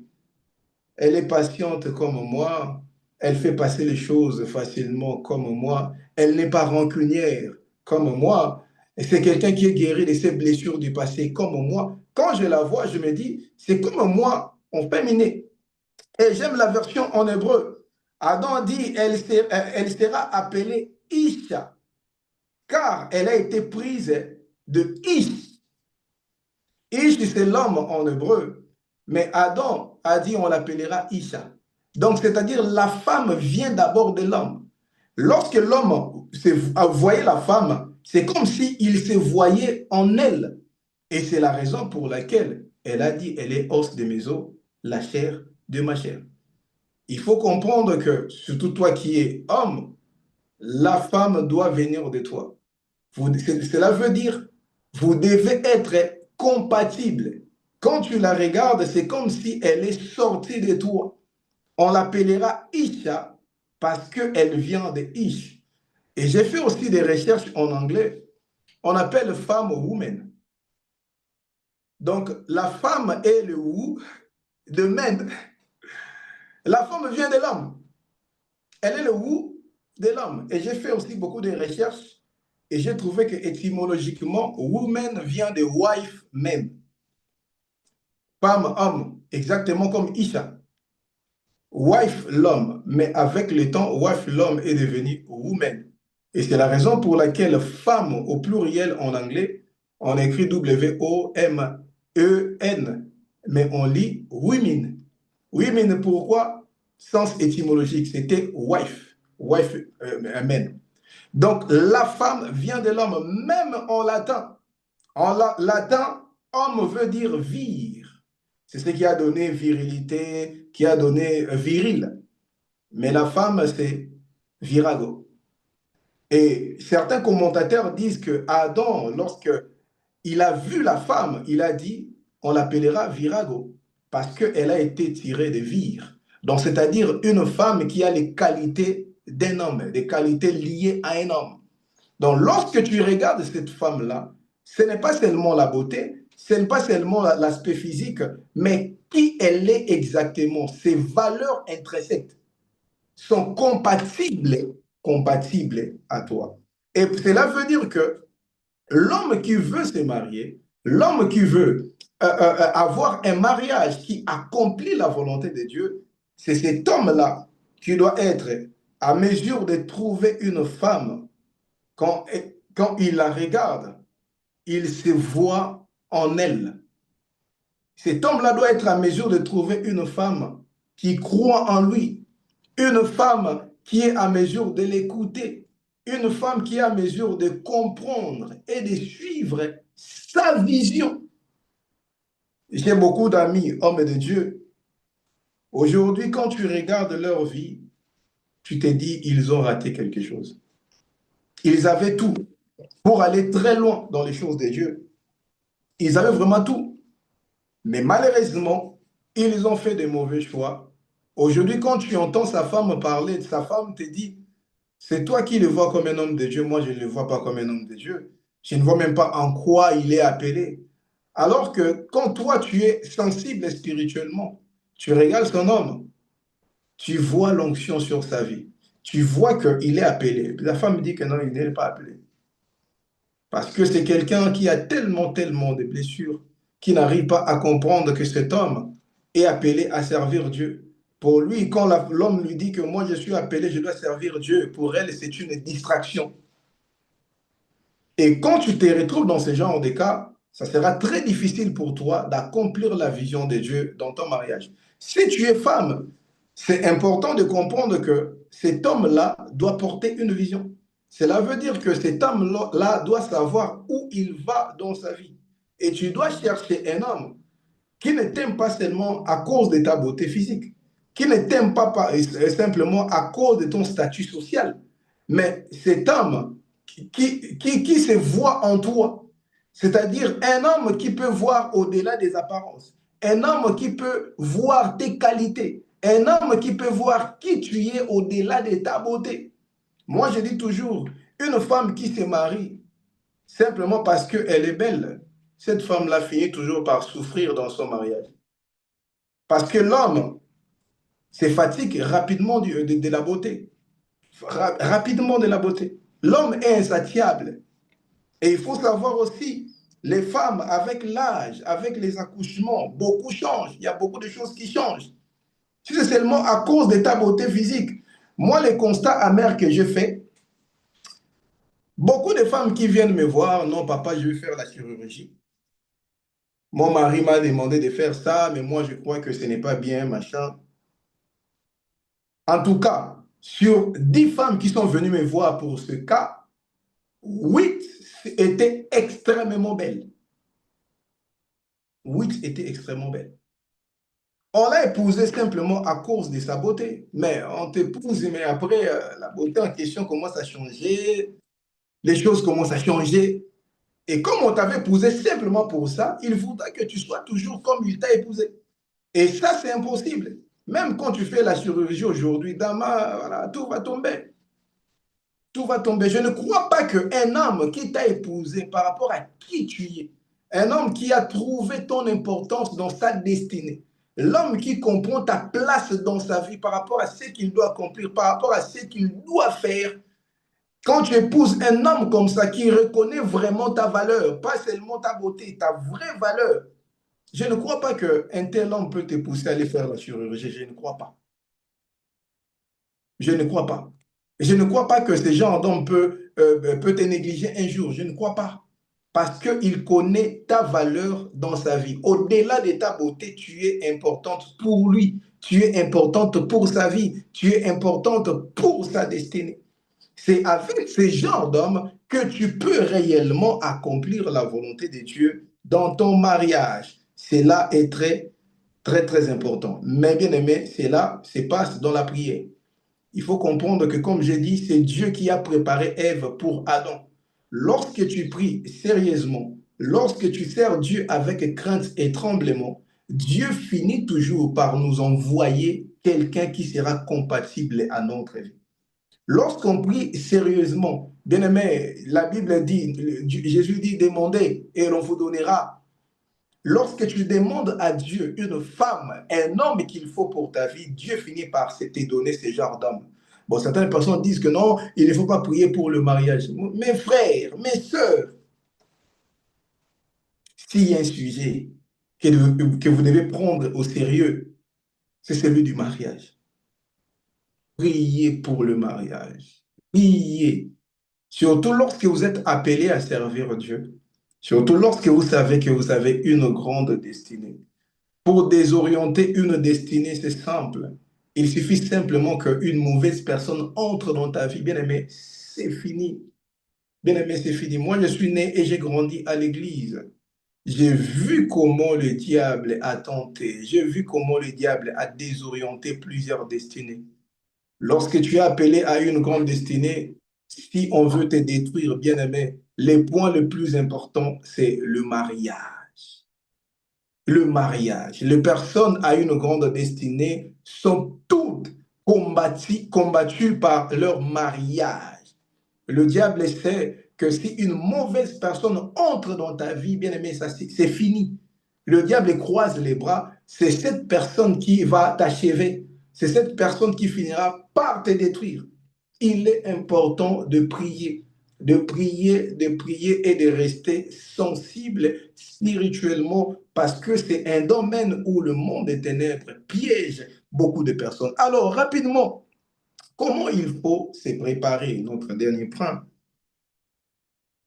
Elle est patiente comme moi. Elle fait passer les choses facilement comme moi. Elle n'est pas rancunière comme moi. Et c'est quelqu'un qui est guéri de ses blessures du passé comme moi. Quand je la vois, je me dis, c'est comme moi en féminin. Et j'aime la version en hébreu. Adam dit, elle sera appelée Isha, car elle a été prise de Ish. Ish, c'est l'homme en hébreu, mais Adam a dit on l'appellera Isha. Donc, c'est-à-dire la femme vient d'abord de l'homme. Lorsque l'homme voyait la femme, c'est comme s'il se voyait en elle. Et c'est la raison pour laquelle elle a dit, elle est os de mes os, la chair de ma chair. Il faut comprendre que, surtout toi qui es homme, la femme doit venir de toi. Cela veut dire, vous devez être compatibles. Quand tu la regardes, c'est comme si elle est sortie de toi. On l'appellera Isha parce qu'elle vient de Ish. Et j'ai fait aussi des recherches en anglais. On appelle femme woman. Donc, la femme est le woo de men. La femme vient de l'homme. Elle est le woo de l'homme. Et j'ai fait aussi beaucoup de recherches et j'ai trouvé que étymologiquement, woman vient de wife man. Femme, homme, exactement comme Isha. Wife, l'homme, mais avec le temps, wife, l'homme est devenu woman. Et c'est la raison pour laquelle femme au pluriel en anglais, on écrit W-O-M-E-N, mais on lit women. Women, pourquoi? Sens étymologique, c'était wife, wife, man. Donc la femme vient de l'homme, même en latin. En latin, homme veut dire vir. C'est ce qui a donné virilité, qui a donné viril. Mais la femme, c'est virago. Et certains commentateurs disent que Adam, lorsque il a vu la femme, il a dit, on l'appellera virago, parce qu'elle a été tirée de vir. Donc, c'est-à-dire une femme qui a les qualités d'un homme, des qualités liées à un homme. Donc, lorsque tu regardes cette femme-là, ce n'est pas seulement la beauté, ce n'est pas seulement l'aspect physique, mais qui elle est exactement. Ses valeurs intrinsèques sont compatibles à toi. Et cela veut dire que l'homme qui veut se marier, l'homme qui veut avoir un mariage qui accomplit la volonté de Dieu, c'est cet homme-là qui doit être à mesure de trouver une femme. Quand, quand il la regarde, il se voit en elle. Cet homme-là doit être à mesure de trouver une femme qui croit en lui, une femme qui est à mesure de l'écouter, une femme qui est à mesure de comprendre et de suivre sa vision. J'ai beaucoup d'amis, hommes de Dieu. Aujourd'hui, quand tu regardes leur vie, tu te dis, ils ont raté quelque chose. Ils avaient tout pour aller très loin dans les choses de Dieu. Ils avaient vraiment tout. Mais malheureusement, ils ont fait des mauvais choix. Aujourd'hui, quand tu entends sa femme parler, sa femme te dit, c'est toi qui le vois comme un homme de Dieu, moi je ne le vois pas comme un homme de Dieu. Je ne vois même pas en quoi il est appelé. Alors que quand toi tu es sensible spirituellement, tu regardes son homme, tu vois l'onction sur sa vie. Tu vois qu'il est appelé. La femme dit que non, il n'est pas appelé. Parce que c'est quelqu'un qui a tellement, tellement de blessures, qui n'arrive pas à comprendre que cet homme est appelé à servir Dieu. Pour lui, quand l'homme lui dit que moi je suis appelé, je dois servir Dieu, pour elle, c'est une distraction. Et quand tu te retrouves dans ce genre de cas, ça sera très difficile pour toi d'accomplir la vision de Dieu dans ton mariage. Si tu es femme, c'est important de comprendre que cet homme-là doit porter une vision. Cela veut dire que cet homme-là doit savoir où il va dans sa vie. Et tu dois chercher un homme qui ne t'aime pas seulement à cause de ta beauté physique, qui ne t'aime pas simplement à cause de ton statut social, mais cet homme qui se voit en toi. C'est-à-dire un homme qui peut voir au-delà des apparences, un homme qui peut voir tes qualités, un homme qui peut voir qui tu es au-delà de ta beauté. Moi, je dis toujours, une femme qui se marie simplement parce qu'elle est belle, cette femme-là finit toujours par souffrir dans son mariage. Parce que l'homme se fatigue rapidement de la beauté. Rapidement de la beauté. L'homme est insatiable. Et il faut savoir aussi, les femmes, avec l'âge, avec les accouchements, beaucoup changent. Il y a beaucoup de choses qui changent. Si c'est seulement à cause de ta beauté physique. Moi, le constat amer que je fais, beaucoup de femmes qui viennent me voir, non, papa, je vais faire la chirurgie. Mon mari m'a demandé de faire ça, mais moi, je crois que ce n'est pas bien, machin. En tout cas, sur 10 femmes qui sont venues me voir pour ce cas, 8 étaient extrêmement belles. 8 étaient extrêmement belles. On l'a épousée simplement à cause de sa beauté. Mais on t'épouse, mais après, la beauté en question commence à changer, les choses commencent à changer. Et comme on t'avait épousé simplement pour ça, il faudra que tu sois toujours comme il t'a épousé. Et ça, c'est impossible. Même quand tu fais la chirurgie aujourd'hui, Dama, voilà, tout va tomber. Tout va tomber. Je ne crois pas qu'un homme qui t'a épousé par rapport à qui tu es, un homme qui a trouvé ton importance dans sa destinée, l'homme qui comprend ta place dans sa vie par rapport à ce qu'il doit accomplir, par rapport à ce qu'il doit faire, quand tu épouses un homme comme ça qui reconnaît vraiment ta valeur, pas seulement ta beauté, ta vraie valeur, je ne crois pas qu'un tel homme peut te pousser à aller faire la chirurgie. Je ne crois pas. Je ne crois pas. Je ne crois pas que ce genre d'homme peut te négliger un jour. Je ne crois pas. Parce qu'il connaît ta valeur dans sa vie. Au-delà de ta beauté, tu es importante pour lui. Tu es importante pour sa vie. Tu es importante pour sa destinée. C'est avec ce genre d'homme que tu peux réellement accomplir la volonté de Dieu dans ton mariage. Cela est très, très, très important. Mais bien aimé, cela se passe dans la prière. Il faut comprendre que, comme j'ai dit, c'est Dieu qui a préparé Ève pour Adam. Lorsque tu pries sérieusement, lorsque tu sers Dieu avec crainte et tremblement, Dieu finit toujours par nous envoyer quelqu'un qui sera compatible à notre vie. Lorsqu'on prie sérieusement, bien aimé, la Bible dit, Jésus dit, demandez et l'on vous donnera. Lorsque tu demandes à Dieu une femme, un homme qu'il faut pour ta vie, Dieu finit par te donner ce genre d'homme. Bon, certaines personnes disent que non, il ne faut pas prier pour le mariage. Mes frères, mes sœurs, s'il y a un sujet que vous devez prendre au sérieux, c'est celui du mariage. Priez pour le mariage. Priez. Surtout lorsque vous êtes appelé à servir Dieu. Surtout lorsque vous savez que vous avez une grande destinée. Pour désorienter une destinée, c'est simple. Il suffit simplement qu'une mauvaise personne entre dans ta vie. Bien aimé, c'est fini. Bien aimé, c'est fini. Moi, je suis né et j'ai grandi à l'église. J'ai vu comment le diable a tenté. J'ai vu comment le diable a désorienté plusieurs destinées. Lorsque tu es appelé à une grande destinée, si on veut te détruire, bien aimé, le point le plus important, c'est le mariage. Le mariage. Les personnes à une grande destinée sont toutes combattues par leur mariage. Le diable sait que si une mauvaise personne entre dans ta vie, bien aimé, ça c'est fini. Le diable croise les bras, c'est cette personne qui va t'achever. C'est cette personne qui finira par te détruire. Il est important de prier, de prier, de prier et de rester sensible spirituellement parce que c'est un domaine où le monde des ténèbres piège beaucoup de personnes. Alors, rapidement, comment il faut se préparer, notre dernier point?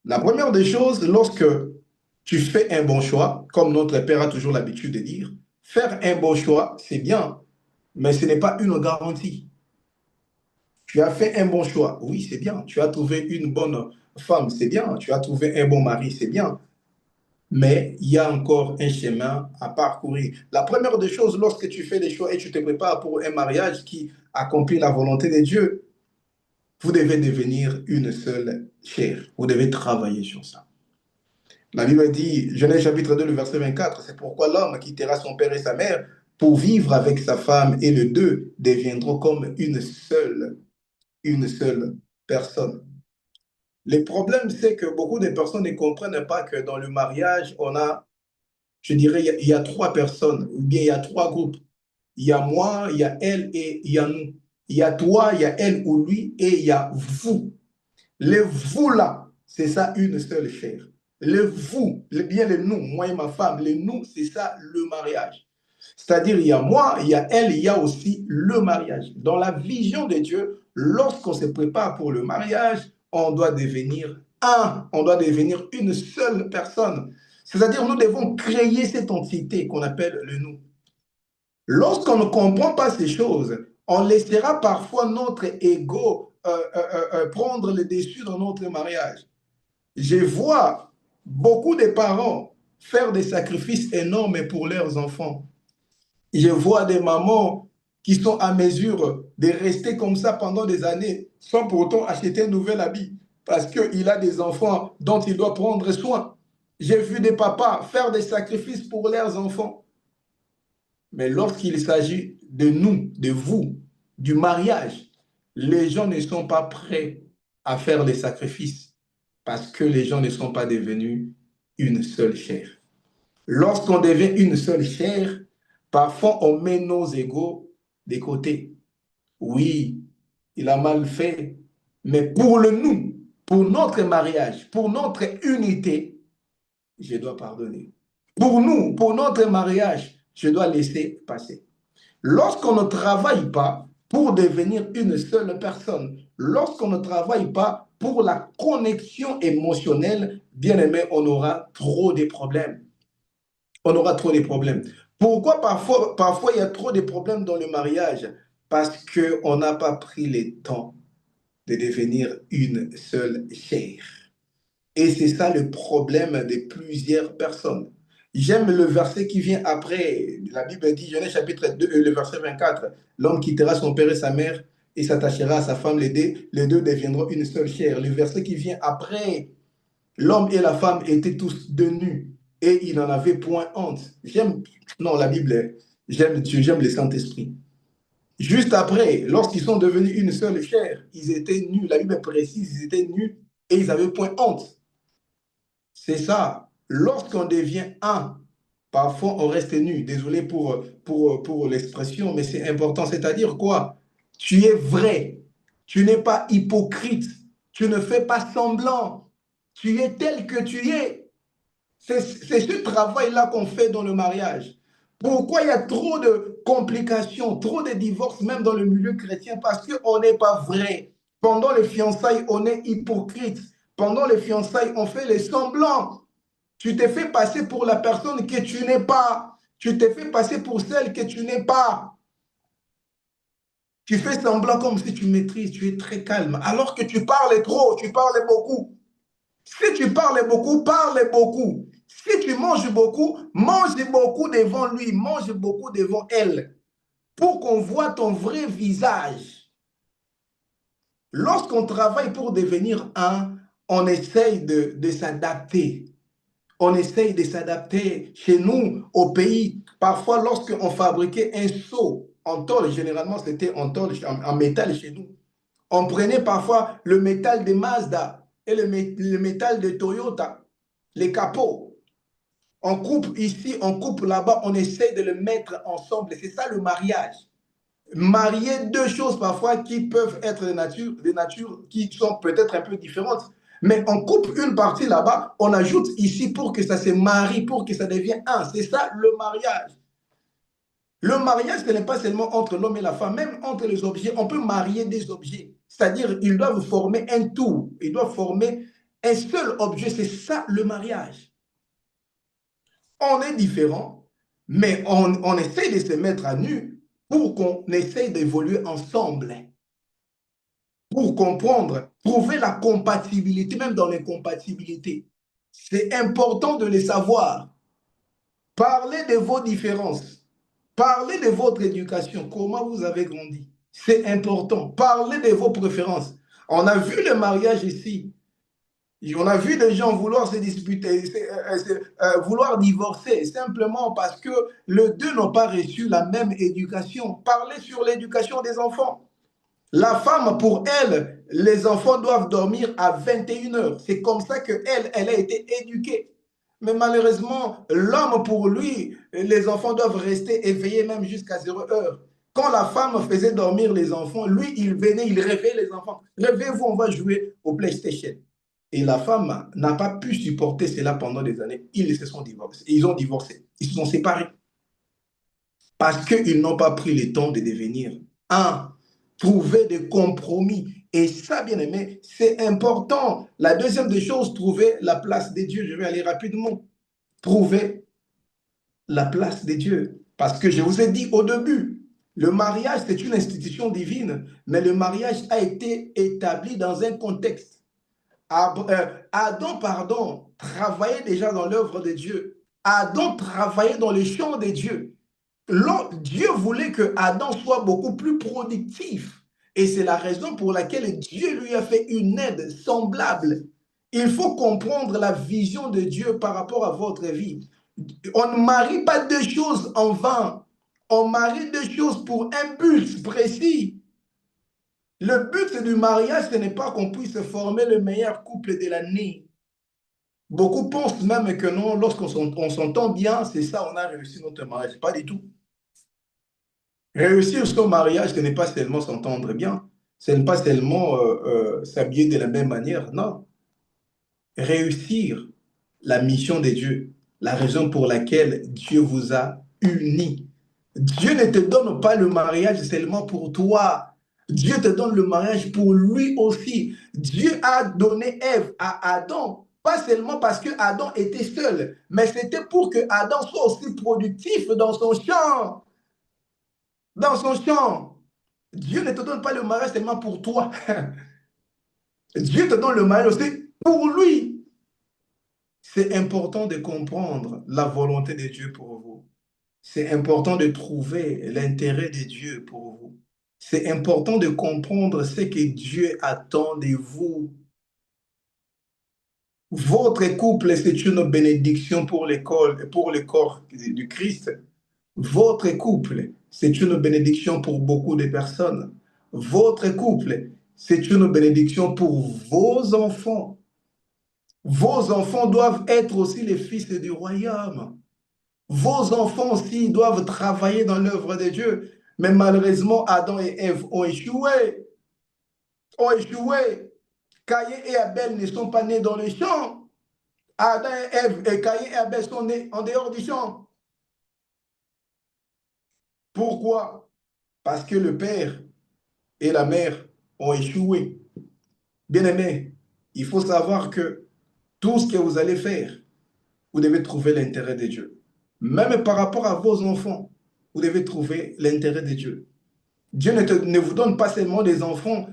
La première des choses, lorsque tu fais un bon choix, comme notre Père a toujours l'habitude de dire, faire un bon choix, c'est bien, mais ce n'est pas une garantie. Tu as fait un bon choix, oui, c'est bien. Tu as trouvé une bonne femme, c'est bien. Tu as trouvé un bon mari, c'est bien. Mais il y a encore un chemin à parcourir. La première des choses, lorsque tu fais des choix et tu te prépares pour un mariage qui accomplit la volonté de Dieu, vous devez devenir une seule chair. Vous devez travailler sur ça. La Bible dit, Genèse chapitre 2, le verset 24, c'est pourquoi l'homme quittera son père et sa mère pour vivre avec sa femme et les deux deviendront comme une seule personnes. Le problème, c'est que beaucoup de personnes ne comprennent pas que dans le mariage, on a, je dirais, il y a trois personnes, ou bien il y a trois groupes. Il y a moi, il y a elle et il y a nous. Il y a toi, il y a elle ou lui et il y a vous. Le vous là, c'est ça une seule chair. Le vous, le bien le nous, moi et ma femme, le nous, c'est ça le mariage. C'est-à-dire, il y a moi, il y a elle, il y a aussi le mariage. Dans la vision de Dieu, lorsqu'on se prépare pour le mariage, on doit devenir un, on doit devenir une seule personne. C'est-à-dire, nous devons créer cette entité qu'on appelle le nous. Lorsqu'on ne comprend pas ces choses, on laissera parfois notre ego prendre le dessus dans notre mariage. Je vois beaucoup de parents faire des sacrifices énormes pour leurs enfants. Je vois des mamans qui sont à mesure de rester comme ça pendant des années sans pourtant acheter un nouvel habit parce qu'il a des enfants dont il doit prendre soin. J'ai vu des papas faire des sacrifices pour leurs enfants. Mais lorsqu'il s'agit de nous, de vous, du mariage, les gens ne sont pas prêts à faire des sacrifices parce que les gens ne sont pas devenus une seule chair. Lorsqu'on devient une seule chair, parfois on met nos égos de côté. Oui, il a mal fait, mais pour le nous, pour notre mariage, pour notre unité, je dois pardonner. Pour nous, pour notre mariage, je dois laisser passer. Lorsqu'on ne travaille pas pour devenir une seule personne, lorsqu'on ne travaille pas pour la connexion émotionnelle, bien aimé, on aura trop de problèmes. On aura trop de problèmes. Pourquoi parfois il y a trop de problèmes dans le mariage? Parce qu'on n'a pas pris le temps de devenir une seule chair. Et c'est ça le problème de plusieurs personnes. J'aime le verset qui vient après. La Bible dit, Genèse chapitre 2, le verset 24, l'homme quittera son père et sa mère et s'attachera à sa femme, les deux deviendront une seule chair. Le verset qui vient après, l'homme et la femme étaient tous de nus et ils n'en avaient point honte. J'aime, non, la Bible, j'aime Dieu, j'aime le Saint-Esprit. Juste après, lorsqu'ils sont devenus une seule chair, ils étaient nus. La Bible précise, ils étaient nus et ils n'avaient point honte. C'est ça. Lorsqu'on devient un, parfois on reste nu. Désolé pour l'expression, mais c'est important. C'est-à-dire quoi? Tu es vrai. Tu n'es pas hypocrite. Tu ne fais pas semblant. Tu es tel que tu es. C'est ce travail-là qu'on fait dans le mariage. Pourquoi il y a trop de complications, trop de divorces, même dans le milieu chrétien? Parce qu'on n'est pas vrai. Pendant les fiançailles, on est hypocrite. Pendant les fiançailles, on fait les semblants. Tu te fais passer pour la personne que tu n'es pas. Tu te fais passer pour celle que tu n'es pas. Tu fais semblant comme si tu maîtrises, tu es très calme. Alors que tu parles trop, tu parles beaucoup. Si tu parles beaucoup, parle beaucoup. Si tu manges beaucoup, mange beaucoup devant lui, mange beaucoup devant elle, pour qu'on voit ton vrai visage. Lorsqu'on travaille pour devenir un, on essaye de s'adapter. On essaye de s'adapter chez nous, au pays. Parfois, lorsqu'on fabriquait un seau en tôle, généralement c'était en tôle, en métal chez nous, on prenait parfois le métal de Mazda et le métal de Toyota, les capots. On coupe ici, on coupe là-bas, on essaye de le mettre ensemble. C'est ça le mariage. Marier deux choses parfois qui peuvent être des natures qui sont peut-être un peu différentes. Mais on coupe une partie là-bas, on ajoute ici pour que ça se marie, pour que ça devienne un. C'est ça le mariage. Le mariage, ce n'est pas seulement entre l'homme et la femme, même entre les objets. On peut marier des objets. C'est-à-dire, ils doivent former un tout. Ils doivent former un seul objet. C'est ça le mariage. On est différents, mais on essaie de se mettre à nu pour qu'on essaye d'évoluer ensemble, pour comprendre, trouver la compatibilité, même dans l'incompatibilité. C'est important de les savoir. Parlez de vos différences. Parlez de votre éducation, comment vous avez grandi. C'est important. Parlez de vos préférences. On a vu le mariage ici. On a vu des gens vouloir se disputer, vouloir divorcer, simplement parce que les deux n'ont pas reçu la même éducation. Parlez sur l'éducation des enfants. La femme, pour elle, les enfants doivent dormir à 21 heures. C'est comme ça qu'elle, elle a été éduquée. Mais malheureusement, l'homme, pour lui, les enfants doivent rester éveillés même jusqu'à 0 heure. Quand la femme faisait dormir les enfants, lui, il venait, il réveillait les enfants. Réveillez-vous, on va jouer au PlayStation. Et la femme n'a pas pu supporter cela pendant des années. Ils se sont divorcés. Ils ont divorcé. Ils se sont séparés. Parce qu'ils n'ont pas pris le temps de devenir un, trouver des compromis. Et ça, bien aimé, c'est important. La deuxième des choses, trouver la place de Dieu. Je vais aller rapidement. Trouver la place de Dieu. Parce que je vous ai dit au début, le mariage, c'est une institution divine, mais le mariage a été établi dans un contexte. Adam, pardon, travaillait déjà dans l'œuvre de Dieu. Adam travaillait dans le champ de Dieu. Dieu voulait que Adam soit beaucoup plus productif. Et c'est la raison pour laquelle Dieu lui a fait une aide semblable. Il faut comprendre la vision de Dieu par rapport à votre vie. On ne marie pas deux choses en vain. On marie deux choses pour un but précis. Le but du mariage, ce n'est pas qu'on puisse former le meilleur couple de l'année. Beaucoup pensent même que non, lorsqu'on s'entend bien, c'est ça, on a réussi notre mariage. Pas du tout. Réussir son mariage, ce n'est pas seulement s'entendre bien, ce n'est pas seulement s'habiller de la même manière, non. Réussir la mission de Dieu, la raison pour laquelle Dieu vous a unis. Dieu ne te donne pas le mariage seulement pour toi. Dieu te donne le mariage pour lui aussi. Dieu a donné Ève à Adam, pas seulement parce que Adam était seul, mais c'était pour que Adam soit aussi productif dans son champ. Dans son champ. Dieu ne te donne pas le mariage seulement pour toi. Dieu te donne le mariage aussi pour lui. C'est important de comprendre la volonté de Dieu pour vous. C'est important de trouver l'intérêt de Dieu pour vous. C'est important de comprendre ce que Dieu attend de vous. Votre couple, c'est une bénédiction pour l'école, pour le corps du Christ. Votre couple, c'est une bénédiction pour beaucoup de personnes. Votre couple, c'est une bénédiction pour vos enfants. Vos enfants doivent être aussi les fils du royaume. Vos enfants aussi doivent travailler dans l'œuvre de Dieu. Mais malheureusement, Adam et Ève ont échoué. Ont échoué. Caïn et Abel ne sont pas nés dans le champ. Adam et Ève, et Caïn et Abel sont nés en dehors du champ. Pourquoi? Parce que le père et la mère ont échoué. Bien-aimé, il faut savoir que tout ce que vous allez faire, vous devez trouver l'intérêt de Dieu. Même par rapport à vos enfants, vous devez trouver l'intérêt de Dieu. Dieu ne vous donne pas seulement des enfants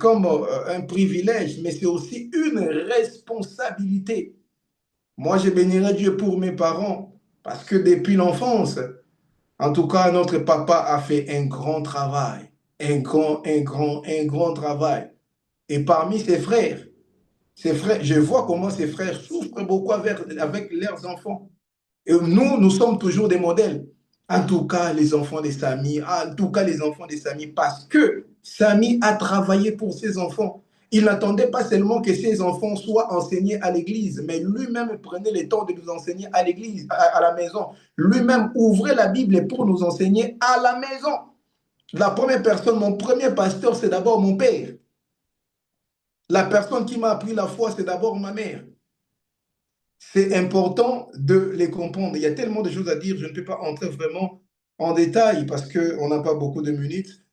comme un privilège, mais c'est aussi une responsabilité. Moi, je bénirai Dieu pour mes parents, parce que depuis l'enfance, en tout cas, notre papa a fait un grand travail, un grand travail. Et parmi ses frères, je vois comment ses frères souffrent beaucoup avec leurs enfants. Et nous, nous sommes toujours des modèles. En tout cas, les enfants de Samy, en tout cas, les enfants de Samy, parce que Samy a travaillé pour ses enfants. Il n'attendait pas seulement que ses enfants soient enseignés à l'église, mais lui-même prenait le temps de nous enseigner à l'église, à la maison. Lui-même ouvrait la Bible pour nous enseigner à la maison. La première personne, mon premier pasteur, c'est d'abord mon père. La personne qui m'a appris la foi, c'est d'abord ma mère. C'est important de les comprendre. Il y a tellement de choses à dire, je ne peux pas entrer vraiment en détail parce qu'on n'a pas beaucoup de minutes.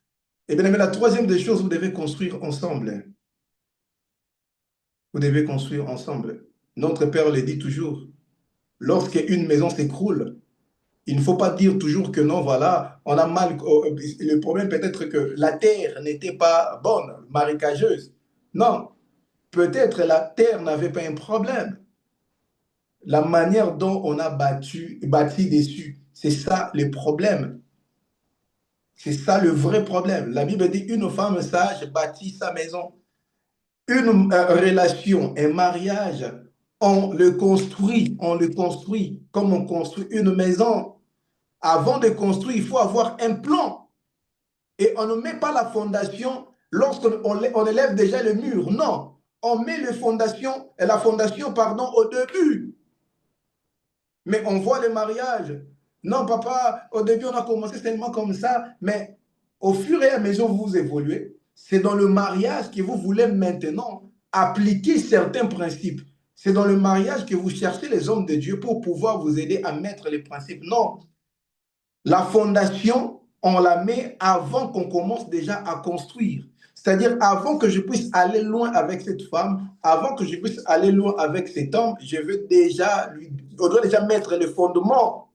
Et bien, mais la troisième des choses, vous devez construire ensemble. Vous devez construire ensemble. Notre Père le dit toujours. Lorsqu'une maison s'écroule, il ne faut pas dire toujours que non, voilà, on a mal. Le problème peut-être que la terre n'était pas bonne, marécageuse. Non, peut-être la terre n'avait pas un problème. La manière dont on a bâti dessus, c'est ça le problème. C'est ça le vrai problème. La Bible dit une femme sage bâtit sa maison. Une relation, un mariage, on le construit comme on construit une maison. Avant de construire, il faut avoir un plan. Et on ne met pas la fondation on élève déjà le mur. Non, on met la fondation pardon, au début. Mais on voit le mariage. Non, papa, au début, on a commencé seulement comme ça, mais au fur et à mesure où vous évoluez, c'est dans le mariage que vous voulez maintenant appliquer certains principes. C'est dans le mariage que vous cherchez les hommes de Dieu pour pouvoir vous aider à mettre les principes. Non, la fondation, on la met avant qu'on commence déjà à construire. C'est-à-dire, avant que je puisse aller loin avec cette femme, avant que je puisse aller loin avec cet homme, on doit déjà mettre le fondement.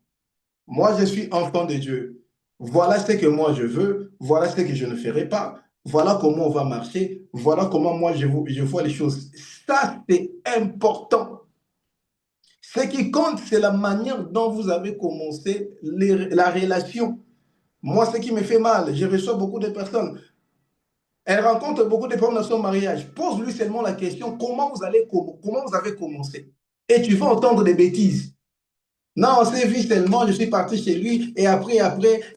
Moi, je suis enfant de Dieu. Voilà ce que moi je veux, voilà ce que je ne ferai pas, voilà comment on va marcher, voilà comment moi je vois les choses. Ça, c'est important. Ce qui compte, c'est la manière dont vous avez commencé la relation. Moi, ce qui me fait mal, je reçois beaucoup de personnes. Elle rencontre beaucoup de problèmes dans son mariage. Pose-lui seulement la question, comment vous avez commencé? Et tu vas entendre des bêtises. Non, on s'est vu seulement, je suis parti chez lui, et après,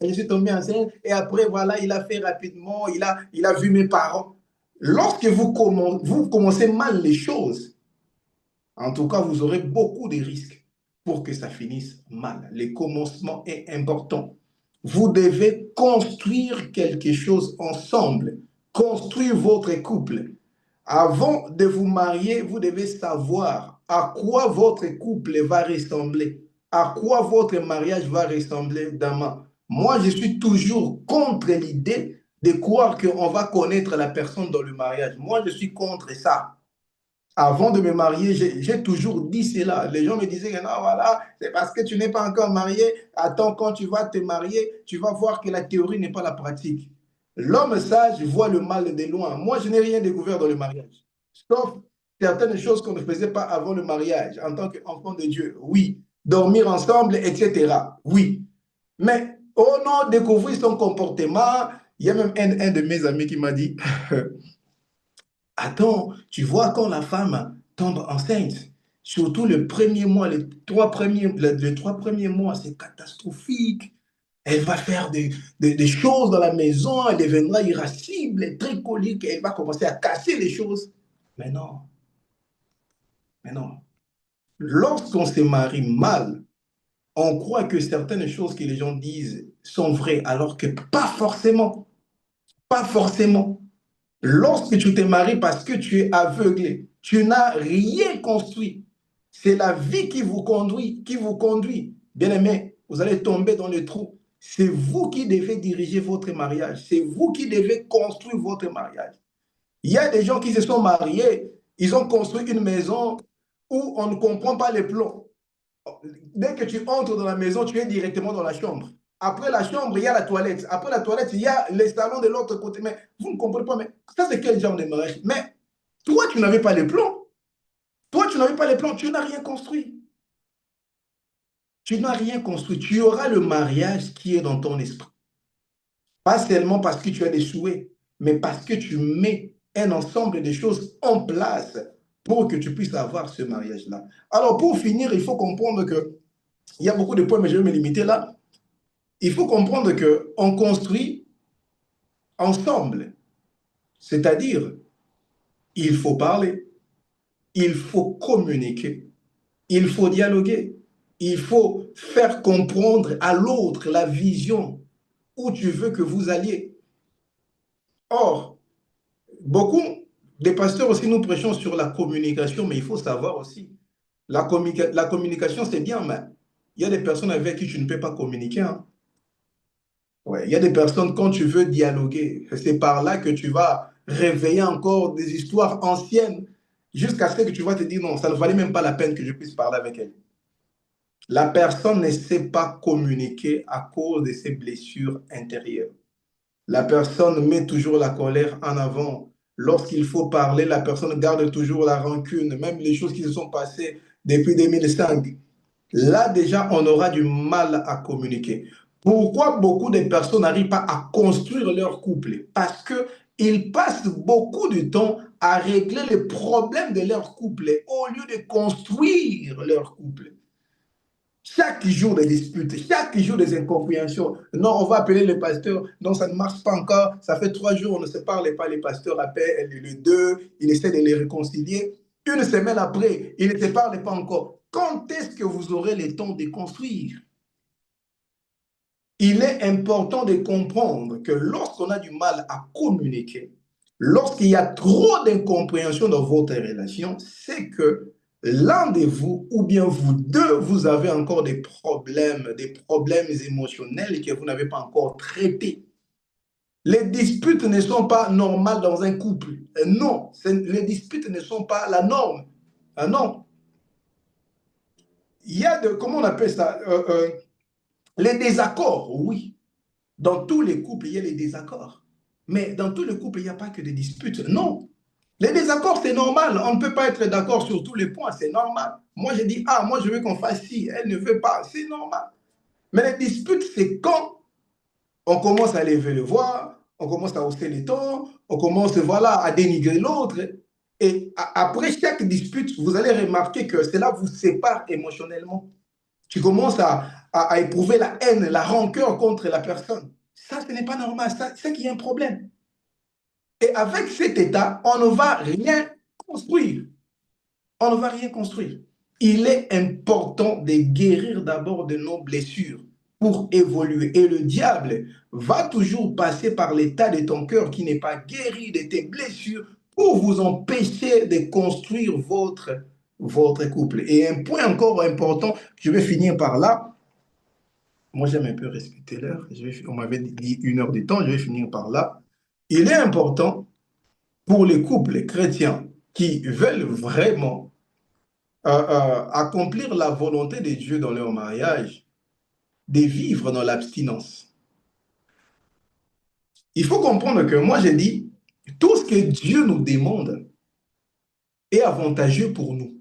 je suis tombé enceinte, et après, voilà, il a fait rapidement, il a vu mes parents. Lorsque vous commencez mal les choses, en tout cas, vous aurez beaucoup de risques pour que ça finisse mal. Le commencement est important. Vous devez construire quelque chose ensemble, construire votre couple. Avant de vous marier, vous devez savoir à quoi votre couple va ressembler, à quoi votre mariage va ressembler demain. Moi, je suis toujours contre l'idée de croire qu'on va connaître la personne dans le mariage. Moi, je suis contre ça. Avant de me marier, j'ai toujours dit cela. Les gens me disaient que non, voilà, c'est parce que tu n'es pas encore marié. Attends, quand tu vas te marier, tu vas voir que la théorie n'est pas la pratique. L'homme sage voit le mal de loin. Moi, je n'ai rien découvert dans le mariage. Sauf certaines choses qu'on ne faisait pas avant le mariage, en tant qu'enfant de Dieu. Oui. Dormir ensemble, etc. Oui. Mais, oh non, découvrir son comportement. Il y a même un de mes amis qui m'a dit, attends, tu vois quand la femme tombe enceinte, surtout le premier mois, les 3 premiers mois, c'est catastrophique. Elle va faire des choses dans la maison, elle deviendra irascible, très colique, elle va commencer à casser les choses. Mais non, mais non. Lorsqu'on se marie mal, on croit que certaines choses que les gens disent sont vraies, alors que pas forcément. Pas forcément. Lorsque tu te maries parce que tu es aveuglé, tu n'as rien construit. C'est la vie qui vous conduit. Bien aimé, vous allez tomber dans le trou. C'est vous qui devez diriger votre mariage. C'est vous qui devez construire votre mariage. Il y a des gens qui se sont mariés, ils ont construit une maison où on ne comprend pas les plans. Dès que tu entres dans la maison, tu es directement dans la chambre. Après la chambre, il y a la toilette. Après la toilette, il y a les salons de l'autre côté. Mais vous ne comprenez pas, mais ça, c'est quel genre de mariage? Mais toi, tu n'avais pas les plans. Toi, tu n'avais pas les plans. Tu n'as rien construit. Tu n'as rien construit. Tu auras le mariage qui est dans ton esprit. Pas seulement parce que tu as des souhaits, mais parce que tu mets un ensemble de choses en place pour que tu puisses avoir ce mariage-là. Alors, pour finir, il faut comprendre que il y a beaucoup de points, mais je vais me limiter là. Il faut comprendre qu'on construit ensemble. C'est-à-dire, il faut parler, il faut communiquer, il faut dialoguer, il faut faire comprendre à l'autre la vision où tu veux que vous alliez. Or, beaucoup des pasteurs aussi, nous prêchons sur la communication, mais il faut savoir aussi, la communication, c'est bien, mais il y a des personnes avec qui tu ne peux pas communiquer. Hein. Ouais, il y a des personnes, quand tu veux dialoguer, c'est par là que tu vas réveiller encore des histoires anciennes jusqu'à ce que tu vas te dire non, ça ne valait même pas la peine que je puisse parler avec elle. La personne ne sait pas communiquer à cause de ses blessures intérieures. La personne met toujours la colère en avant. Lorsqu'il faut parler, la personne garde toujours la rancune, même les choses qui se sont passées depuis 2005. Là, déjà, on aura du mal à communiquer. Pourquoi beaucoup de personnes n'arrivent pas à construire leur couple? Parce qu'ils passent beaucoup de temps à régler les problèmes de leur couple au lieu de construire leur couple. Chaque jour des disputes, chaque jour des incompréhensions. Non, on va appeler le pasteur. Non, ça ne marche pas encore. Ça fait 3 jours, on ne se parle pas. Les pasteurs appellent le deux. Il essaie de les réconcilier. Une semaine après, ils ne se parlent pas encore. Quand est-ce que vous aurez le temps de construire? Il est important de comprendre que lorsqu'on a du mal à communiquer, lorsqu'il y a trop d'incompréhension dans votre relation, c'est que l'un de vous ou bien vous deux, vous avez encore des problèmes émotionnels que vous n'avez pas encore traités. Les disputes ne sont pas normales dans un couple. Non, les disputes ne sont pas la norme. Non. Il y a comment on appelle ça? Les désaccords, oui. Dans tous les couples, il y a les désaccords. Mais dans tous les couples, il n'y a pas que des disputes. Non. Les désaccords, c'est normal. On ne peut pas être d'accord sur tous les points. C'est normal. Moi, je dis, ah, moi, je veux qu'on fasse ci. Elle ne veut pas. C'est normal. Mais les disputes, c'est quand on commence à lever le voix, on commence à hausser les tons, on commence, voilà, à dénigrer l'autre. Et après chaque dispute, vous allez remarquer que cela vous sépare émotionnellement. Tu commences à éprouver la haine, la rancœur contre la personne. Ça, ce n'est pas normal. C'est qu'il y a un problème. Et avec cet état, on ne va rien construire. On ne va rien construire. Il est important de guérir d'abord de nos blessures pour évoluer. Et le diable va toujours passer par l'état de ton cœur qui n'est pas guéri de tes blessures pour vous empêcher de construire votre couple. Et un point encore important, je vais finir par là. Moi, j'aime un peu respecter l'heure. On m'avait dit 1 heure de temps, je vais finir par là. Il est important pour les couples chrétiens qui veulent vraiment accomplir la volonté de Dieu dans leur mariage, de vivre dans l'abstinence. Il faut comprendre que moi, j'ai dit, tout ce que Dieu nous demande est avantageux pour nous.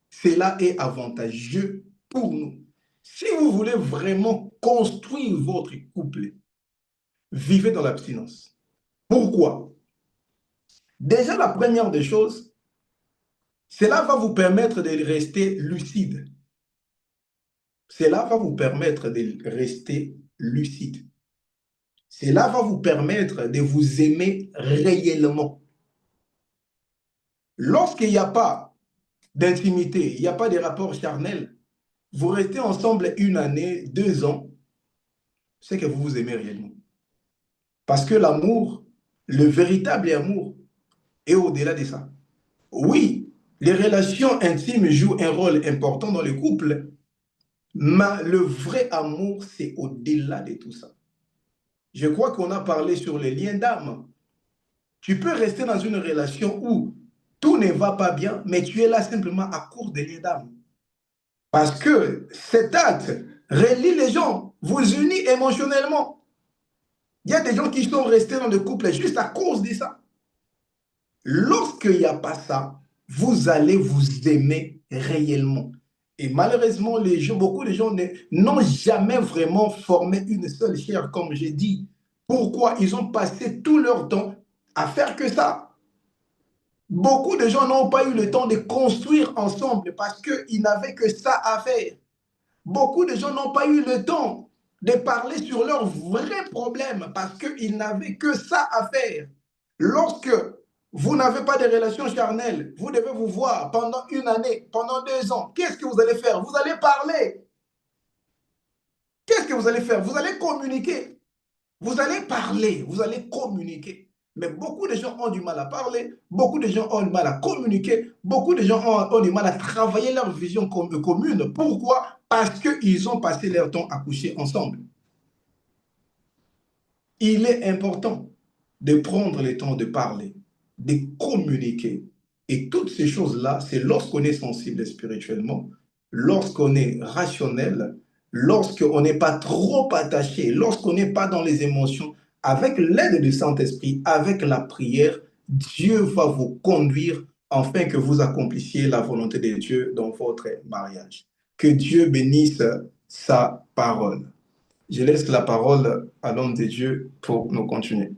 Cela est avantageux pour nous. Si vous voulez vraiment construire votre couple, vivez dans l'abstinence. Pourquoi? Déjà, la première des choses, cela va vous permettre de rester lucide. Cela va vous permettre de rester lucide. Cela va vous permettre de vous aimer réellement. Lorsqu'il n'y a pas d'intimité, il n'y a pas de rapport charnel, vous restez ensemble 1 année, 2 ans, c'est que vous vous aimez réellement. Parce que l'amour, le véritable amour, est au-delà de ça. Oui, les relations intimes jouent un rôle important dans le couple, mais le vrai amour, c'est au-delà de tout ça. Je crois qu'on a parlé sur les liens d'âme. Tu peux rester dans une relation où tout ne va pas bien, mais tu es là simplement à cause des liens d'âme. Parce que cet acte relie les gens, vous unit émotionnellement. Il y a des gens qui sont restés dans le couple juste à cause de ça. Lorsqu'il n'y a pas ça, vous allez vous aimer réellement. Et malheureusement, beaucoup de gens n'ont jamais vraiment formé une seule chair, comme j'ai dit. Pourquoi? Ils ont passé tout leur temps à faire que ça. Beaucoup de gens n'ont pas eu le temps de construire ensemble parce qu'ils n'avaient que ça à faire. Beaucoup de gens n'ont pas eu le temps de parler sur leurs vrais problèmes parce qu'ils n'avaient que ça à faire. Lorsque vous n'avez pas de relations charnelles, vous devez vous voir pendant 1 année, pendant 2 ans. Qu'est-ce que vous allez faire? Vous allez parler. Qu'est-ce que vous allez faire? Vous allez communiquer. Vous allez parler, vous allez communiquer. Mais beaucoup de gens ont du mal à parler, beaucoup de gens ont du mal à communiquer, beaucoup de gens ont du mal à travailler leur vision commune. Pourquoi? Parce qu'ils ont passé leur temps à coucher ensemble. Il est important de prendre le temps de parler, de communiquer. Et toutes ces choses-là, c'est lorsqu'on est sensible spirituellement, lorsqu'on est rationnel, lorsqu'on n'est pas trop attaché, lorsqu'on n'est pas dans les émotions, avec l'aide du Saint-Esprit, avec la prière, Dieu va vous conduire afin que vous accomplissiez la volonté de Dieu dans votre mariage. Que Dieu bénisse sa parole. Je laisse la parole à l'homme de Dieu pour nous continuer.